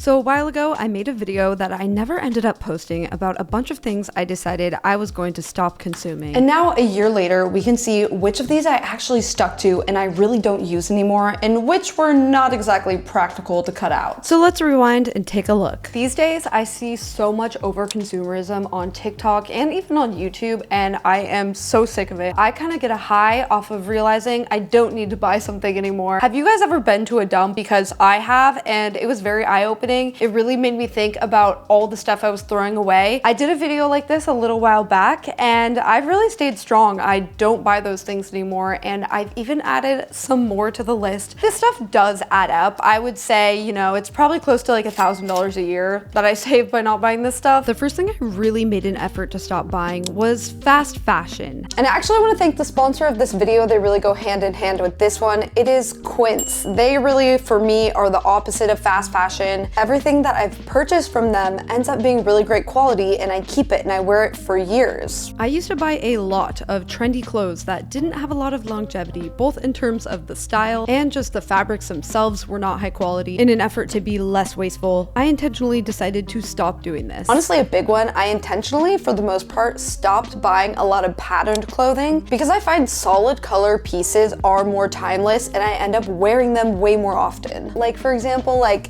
So a while ago, I made a video that I never ended up posting about a bunch of things I decided I was going to stop consuming. And now a year later, we can see which of these I actually stuck to and I really don't use anymore, and which were not exactly practical to cut out. So let's rewind and take a look. These days, I see so much over-consumerism on TikTok and even on YouTube, and I am so sick of it. I kind of get a high off of realizing I don't need to buy something anymore. Have you guys ever been to a dump? Because I have, and it was very eye-opening. It really made me think about all the stuff I was throwing away. I did a video like this a little while back, and I've really stayed strong. I don't buy those things anymore, and I've even added some more to the list. This stuff does add up. I would say, you know, it's probably close to like $1,000 a year that I saved by not buying this stuff. The first thing I really made an effort to stop buying was fast fashion. And I actually want to thank the sponsor of this video. They really go hand in hand with this one. It is Quince. They really, for me, are the opposite of fast fashion. Everything that I've purchased from them ends up being really great quality, and I keep it and I wear it for years. I used to buy a lot of trendy clothes that didn't have a lot of longevity, both in terms of the style and just the fabrics themselves were not high quality. In an effort to be less wasteful, I intentionally decided to stop doing this. Honestly, a big one, I intentionally, for the most part, stopped buying a lot of patterned clothing because I find solid color pieces are more timeless and I end up wearing them way more often. Like, for example, I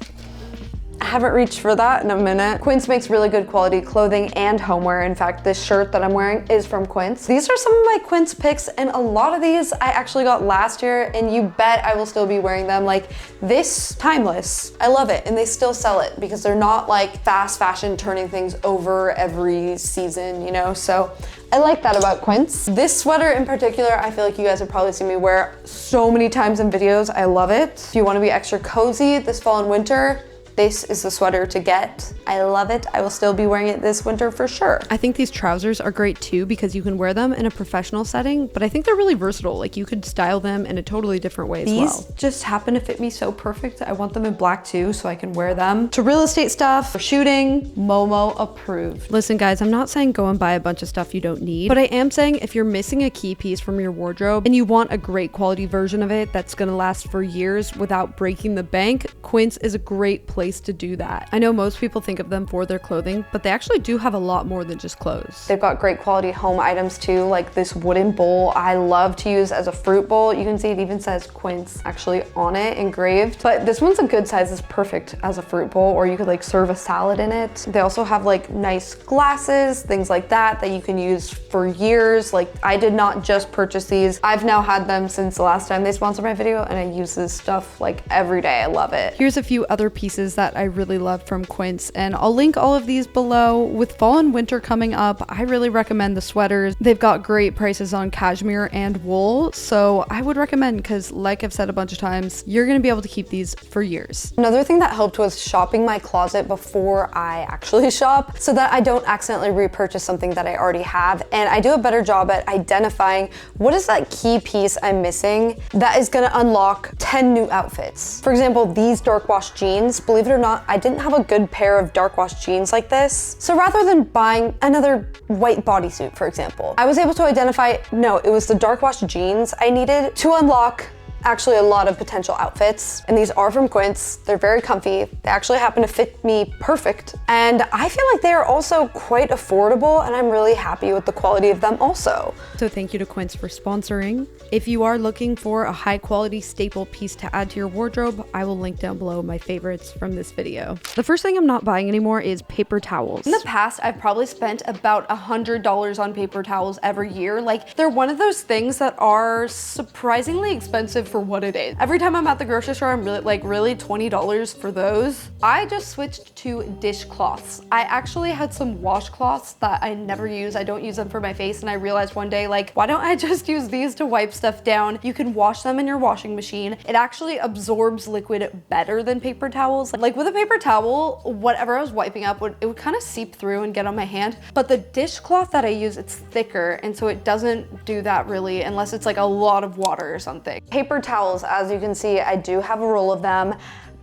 haven't reached for that in a minute. Quince makes really good quality clothing and homeware. In fact, this shirt that I'm wearing is from Quince. These are some of my Quince picks, and a lot of these I actually got last year, and you bet I will still be wearing them. Like, this, timeless. I love it, and they still sell it because they're not like fast fashion turning things over every season, you know? So I like that about Quince. This sweater in particular, I feel like you guys have probably seen me wear so many times in videos. I love it. If you want to be extra cozy this fall and winter, this is the sweater to get. I love it. I will still be wearing it this winter for sure. I think these trousers are great too because you can wear them in a professional setting, but I think they're really versatile. Like, you could style them in a totally different way as well. These just happen to fit me so perfect. I want them in black too, so I can wear them to real estate stuff, for shooting. Momo approved. Listen guys, I'm not saying go and buy a bunch of stuff you don't need, but I am saying if you're missing a key piece from your wardrobe and you want a great quality version of it that's gonna last for years without breaking the bank, Quince is a great place to do that. I know most people think of them for their clothing, but they actually do have a lot more than just clothes. They've got great quality home items too, like this wooden bowl I love to use as a fruit bowl. You can see it even says Quince actually on it, engraved. But this one's a good size. It's perfect as a fruit bowl, or you could like serve a salad in it. They also have like nice glasses, things like that you can use for years. Like, I did not just purchase these. I've now had them since the last time they sponsored my video, and I use this stuff like every day. I love it. Here's a few other pieces that I really love from Quince, and I'll link all of these below. With fall and winter coming up, I really recommend the sweaters. They've got great prices on cashmere and wool, so I would recommend, because like I've said a bunch of times, you're gonna be able to keep these for years. Another thing that helped was shopping my closet before I actually shop, so that I don't accidentally repurchase something that I already have, and I do a better job at identifying what is that key piece I'm missing that is gonna unlock 10 new outfits. For example, these dark wash jeans, believe it or not, I didn't have a good pair of dark wash jeans like this. So rather than buying another white bodysuit, for example, I was able to identify, no, it was the dark wash jeans I needed to unlock actually a lot of potential outfits. And these are from Quince. They're very comfy. They actually happen to fit me perfect. And I feel like they are also quite affordable, and I'm really happy with the quality of them also. So thank you to Quince for sponsoring. If you are looking for a high quality staple piece to add to your wardrobe, I will link down below my favorites from this video. The first thing I'm not buying anymore is paper towels. In the past, I've probably spent about $100 on paper towels every year. Like, they're one of those things that are surprisingly expensive for what it is. Every time I'm at the grocery store, I'm really $20 for those. I just switched to dishcloths. I actually had some washcloths that I never use. I don't use them for my face, and I realized one day, like, why don't I just use these to wipe stuff down? You can wash them in your washing machine. It actually absorbs liquid better than paper towels. Like, with a paper towel, whatever I was wiping up, it would kind of seep through and get on my hand. But the dishcloth that I use, it's thicker, and so it doesn't do that really, unless it's like a lot of water or something. Paper towels, as you can see, I do have a roll of them.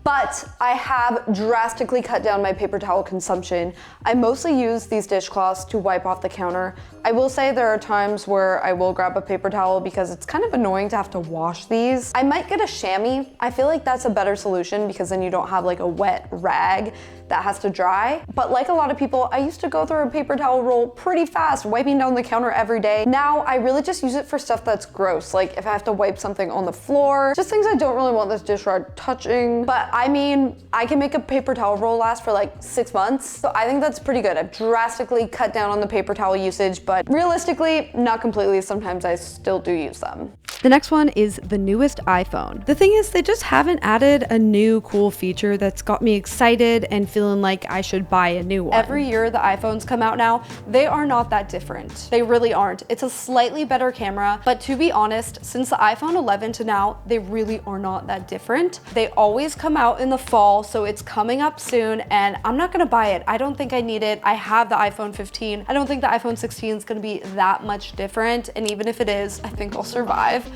But I have drastically cut down my paper towel consumption. I mostly use these dishcloths to wipe off the counter. I will say there are times where I will grab a paper towel because it's kind of annoying to have to wash these. I might get a chamois. I feel like that's a better solution because then you don't have like a wet rag that has to dry. But like a lot of people, I used to go through a paper towel roll pretty fast, wiping down the counter every day. Now I really just use it for stuff that's gross. Like if I have to wipe something on the floor, just things I don't really want this dish rag touching. But I mean, I can make a paper towel roll last for like 6 months. So I think that's pretty good. I've drastically cut down on the paper towel usage, but realistically, not completely. Sometimes I still do use them. The next one is the newest iPhone. The thing is, they just haven't added a new cool feature that's got me excited and feeling like I should buy a new one. Every year the iPhones come out now, they are not that different. They really aren't. It's a slightly better camera, but to be honest, since the iPhone 11 to now, they really are not that different. They always come out in the fall, so it's coming up soon, and I'm not gonna buy it. I don't think I need it. I have the iPhone 15. I don't think the iPhone 16 is gonna be that much different, and even if it is, I think I'll survive.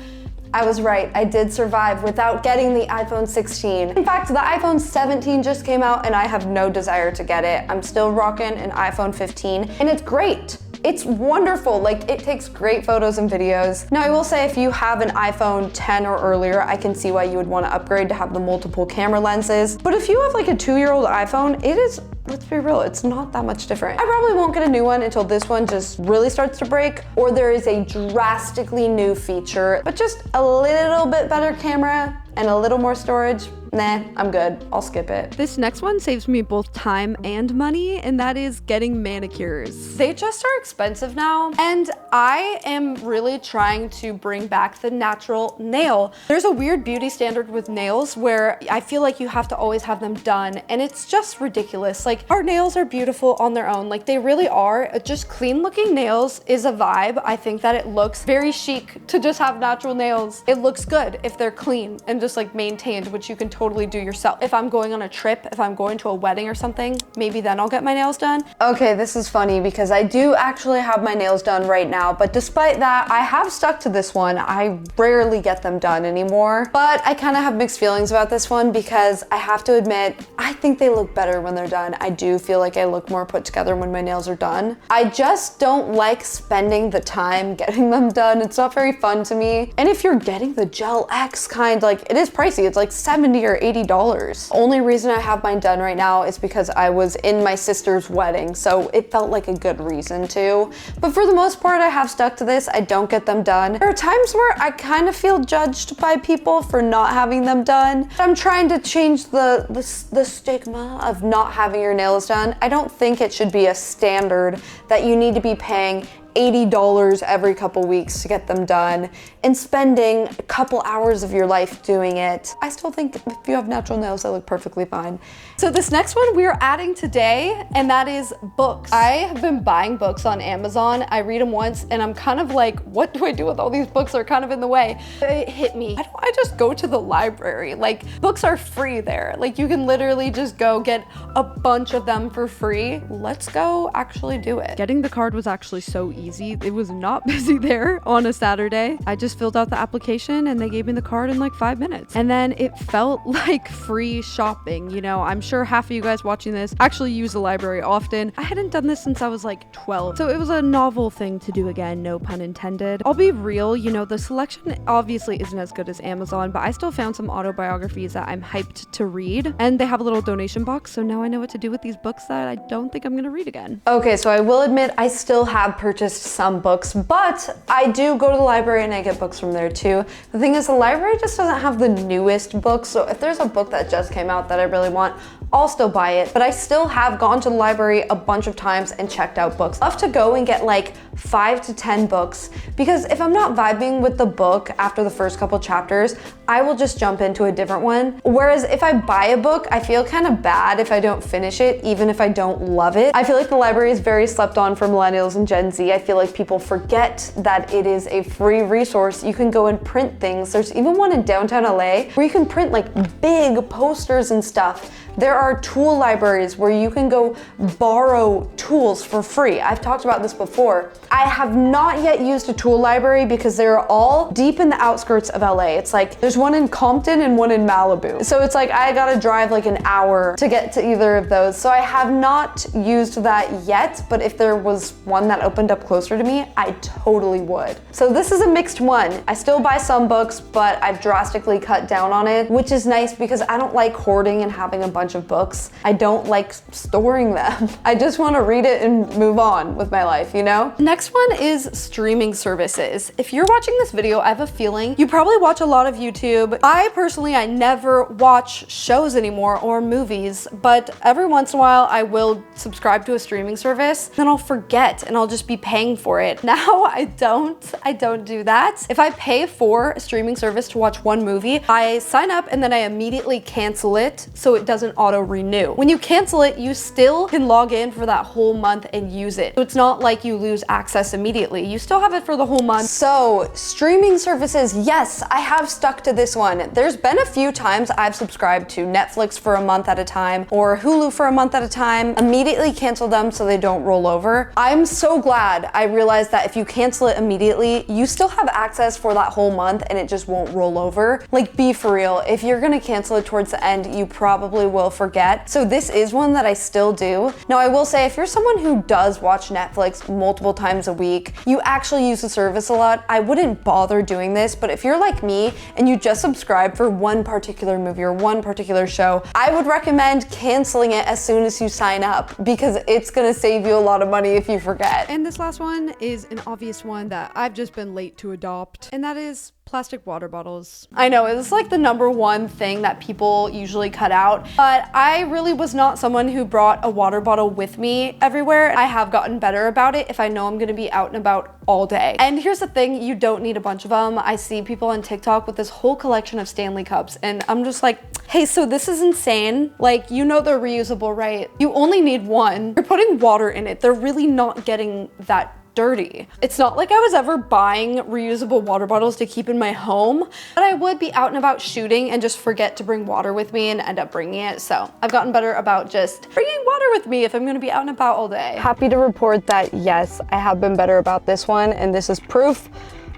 I was right, I did survive without getting the iPhone 16. In fact, the iPhone 17 just came out and I have no desire to get it. I'm still rocking an iPhone 15 and it's great. It's wonderful, like it takes great photos and videos. Now I will say if you have an iPhone 10 or earlier, I can see why you would want to upgrade to have the multiple camera lenses. But if you have like a 2-year-old iPhone, it is, let's be real, it's not that much different. I probably won't get a new one until this one just really starts to break, or there is a drastically new feature, but just a little bit better camera and a little more storage. Nah, I'm good. I'll skip it. This next one saves me both time and money, and that is getting manicures. They just are expensive now, and I am really trying to bring back the natural nail. There's a weird beauty standard with nails where I feel like you have to always have them done, and it's just ridiculous. Like, our nails are beautiful on their own. Like, they really are. Just clean looking nails is a vibe. I think that it looks very chic to just have natural nails. It looks good if they're clean and just like maintained, which you can totally do yourself. If I'm going on a trip, if I'm going to a wedding or something, maybe then I'll get my nails done. Okay, this is funny because I do actually have my nails done right now, but despite that, I have stuck to this one. I rarely get them done anymore, but I kind of have mixed feelings about this one because I have to admit, I think they look better when they're done. I do feel like I look more put together when my nails are done. I just don't like spending the time getting them done. It's not very fun to me. And if you're getting the Gel X kind, like it is pricey. It's like $70 or $80. Only reason I have mine done right now is because I was in my sister's wedding, so it felt like a good reason to. But for the most part, I have stuck to this. I don't get them done. There are times where I kind of feel judged by people for not having them done. I'm trying to change the stigma of not having your nails done. I don't think it should be a standard that you need to be paying $80 every couple weeks to get them done and spending a couple hours of your life doing it. I still think if you have natural nails, they look perfectly fine. So this next one we're adding today, and that is books. I have been buying books on Amazon. I read them once and I'm kind of like, what do I do with all these books? They're kind of in the way. It hit me. Why don't I just go to the library? Like, books are free there. Like, you can literally just go get a bunch of them for free. Let's go actually do it. Getting the card was actually so easy. It was not busy there on a Saturday. I just filled out the application and they gave me the card in like 5 minutes. And then it felt like free shopping. You know, I'm sure half of you guys watching this actually use the library often. I hadn't done this since I was like 12. So it was a novel thing to do again, no pun intended. I'll be real, you know, the selection obviously isn't as good as Amazon, but I still found some autobiographies that I'm hyped to read. And they have a little donation box, so now I know what to do with these books that I don't think I'm gonna read again. Okay, so I will admit I still have purchased some books, but I do go to the library and I get books from there too. The thing is, the library just doesn't have the newest books, so if there's a book that just came out that I really want, I'll still buy it. But I still have gone to the library a bunch of times and checked out books. I love to go and get like 5 to 10 books, because if I'm not vibing with the book after the first couple chapters, I will just jump into a different one. Whereas if I buy a book, I feel kind of bad if I don't finish it, even if I don't love it. I feel like the library is very slept on for millennials and Gen Z. I feel like people forget that it is a free resource. You can go and print things. There's even one in downtown LA where you can print like big posters and stuff There are tool libraries where you can go borrow tools for free. I've talked about this before. I have not yet used a tool library because they're all deep in the outskirts of LA. It's like there's one in Compton and one in Malibu. So it's like I gotta drive like an hour to get to either of those. So I have not used that yet, but if there was one that opened up closer to me, I totally would. So this is a mixed one. I still buy some books, but I've drastically cut down on it, which is nice because I don't like hoarding and having a bunch of books. I don't like storing them. I just want to read it and move on with my life, you know? Next one is streaming services. If you're watching this video, I have a feeling you probably watch a lot of YouTube. I never watch shows anymore or movies, but every once in a while I will subscribe to a streaming service, then I'll forget and I'll just be paying for it. Now I don't do that. If I pay for a streaming service to watch one movie, I sign up and then I immediately cancel it so it doesn't auto renew. When you cancel it, you still can log in for that whole month and use it. So it's not like you lose access immediately. You still have it for the whole month. So streaming services, yes, I have stuck to this one. There's been a few times I've subscribed to Netflix for a month at a time or Hulu for a month at a time, immediately cancel them so they don't roll over. I'm so glad I realized that if you cancel it immediately, you still have access for that whole month and it just won't roll over. Like, be for real. If you're gonna cancel it towards the end, you probably will forget. So this is one that I still do. Now I will say, if you're someone who does watch Netflix multiple times a week, you actually use the service a lot, I wouldn't bother doing this. But if you're like me and you just subscribe for one particular movie or one particular show, I would recommend canceling it as soon as you sign up because it's gonna save you a lot of money if you forget. And this last one is an obvious one that I've just been late to adopt, and that is plastic water bottles. I know, it's like the #1 thing that people usually cut out, but I really was not someone who brought a water bottle with me everywhere. I have gotten better about it if I know I'm gonna be out and about all day. And here's the thing, you don't need a bunch of them. I see people on TikTok with this whole collection of Stanley cups, and I'm just like, hey, so this is insane. Like, you know they're reusable, right? You only need one. You're putting water in it. They're really not getting that dirty. It's not like I was ever buying reusable water bottles to keep in my home, but I would be out and about shooting and just forget to bring water with me and end up bringing it. So I've gotten better about just bringing water with me if I'm gonna be out and about all day. Happy to report that yes, I have been better about this one, and this is proof.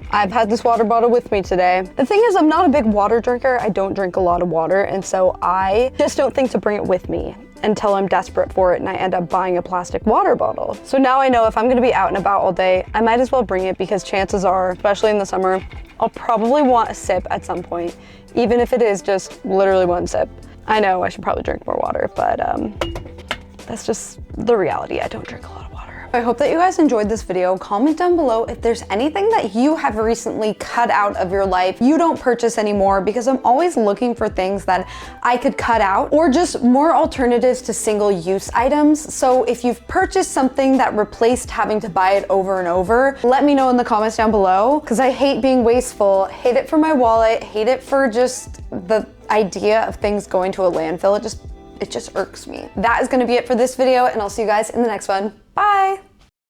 I've had this water bottle with me today. The thing is, I'm not a big water drinker. I don't drink a lot of water, and so I just don't think to bring it with me until I'm desperate for it and I end up buying a plastic water bottle. So now I know if I'm gonna be out and about all day, I might as well bring it because chances are, especially in the summer, I'll probably want a sip at some point, even if it is just literally one sip. I know I should probably drink more water, but that's just the reality. I don't drink a lot of water. I hope that you guys enjoyed this video. Comment down below if there's anything that you have recently cut out of your life you don't purchase anymore, because I'm always looking for things that I could cut out or just more alternatives to single-use items. So if you've purchased something that replaced having to buy it over and over, let me know in the comments down below, because I hate being wasteful, hate it for my wallet, hate it for just the idea of things going to a landfill. It just irks me. That is gonna be it for this video, and I'll see you guys in the next one. Bye.